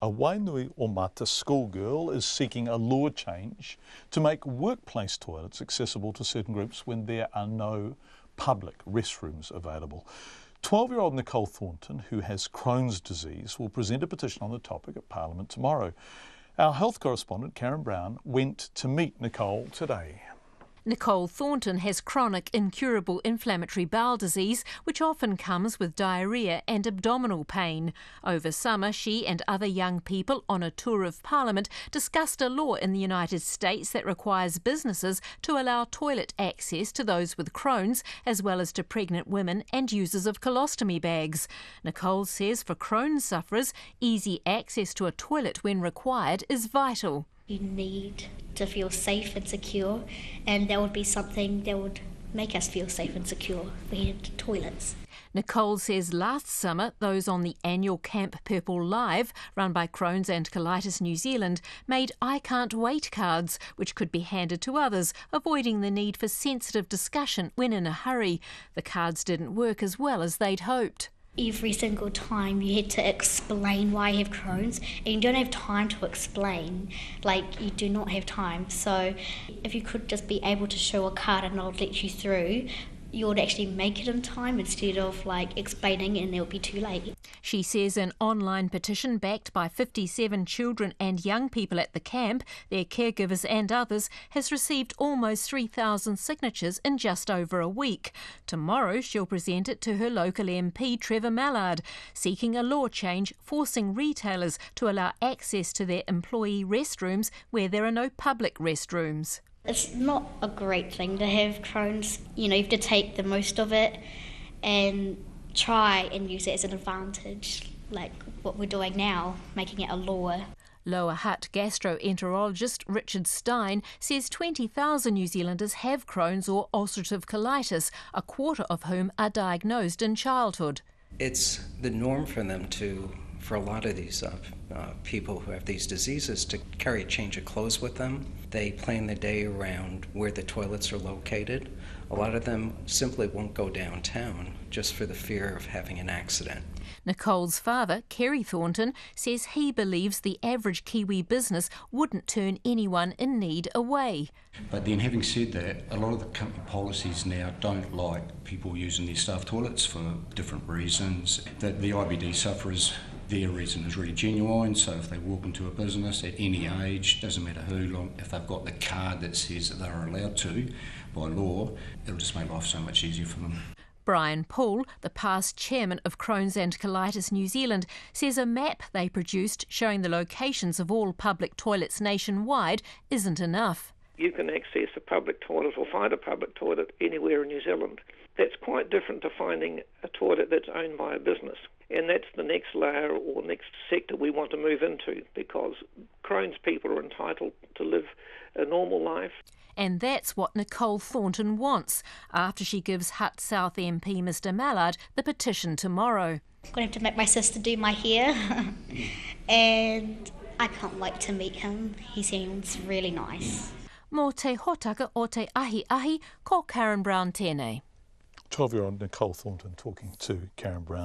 A Wainuiomata schoolgirl is seeking a law change to make workplace toilets accessible to certain groups when there are no public restrooms available. 12-year-old Nicole Thornton, who has Crohn's disease, will present a petition on the topic at Parliament tomorrow. Our health correspondent, Karen Brown, went to meet Nicole today. Nicole Thornton has chronic incurable inflammatory bowel disease, which often comes with diarrhoea and abdominal pain. Over summer, she and other young people on a tour of Parliament discussed a law in the United States that requires businesses to allow toilet access to those with Crohn's, as well as to pregnant women and users of colostomy bags. Nicole says for Crohn's sufferers, easy access to a toilet when required is vital. You need to feel safe and secure, and that would be something that would make us feel safe and secure. We had toilets. Nicole says last summer, those on the annual Camp Purple Live, run by Crohn's and Colitis New Zealand, made I can't wait cards, which could be handed to others, avoiding the need for sensitive discussion when in a hurry. The cards didn't work as well as they'd hoped. Every single time you had to explain why you have Crohn's, and you don't have time to explain, you do not have time. So if you could just be able to show a card and I'll let you through, you would actually make it in time instead of explaining and it would be too late. She says an online petition backed by 57 children and young people at the camp, their caregivers and others, has received almost 3,000 signatures in just over a week. Tomorrow she'll present it to her local MP Trevor Mallard, seeking a law change forcing retailers to allow access to their employee restrooms where there are no public restrooms. It's not a great thing to have Crohn's. You have to take the most of it and try and use it as an advantage, like what we're doing now, making it a law. Lower Hutt gastroenterologist Richard Stein says 20,000 New Zealanders have Crohn's or ulcerative colitis, a quarter of whom are diagnosed in childhood. It's the norm for them for a lot of these people who have these diseases to carry a change of clothes with them. They plan the day around where the toilets are located. A lot of them simply won't go downtown just for the fear of having an accident. Nicole's father, Kerry Thornton, says he believes the average Kiwi business wouldn't turn anyone in need away. But then having said that, a lot of the company policies now don't like people using their staff toilets for different reasons. That the IBD sufferers, their reason is really genuine, so if they walk into a business at any age, doesn't matter who, long, if they've got the card that says that they're allowed to by law, it'll just make life so much easier for them. Brian Poole, the past chairman of Crohn's and Colitis New Zealand, says a map they produced showing the locations of all public toilets nationwide isn't enough. You can access a public toilet or find a public toilet anywhere in New Zealand. That's quite different to finding a toilet that's owned by a business. And that's the next layer or next sector we want to move into, because Crohn's people are entitled to live a normal life. And that's what Nicole Thornton wants, after she gives Hutt South MP Mr Mallard the petition tomorrow. I'm going to have to make my sister do my hair, and I can't wait to meet him. He seems really nice. Mō te hotaka o te ahi ahi, ko Karen Brown tēnei. 12-year-old Nicole Thornton talking to Karen Brown.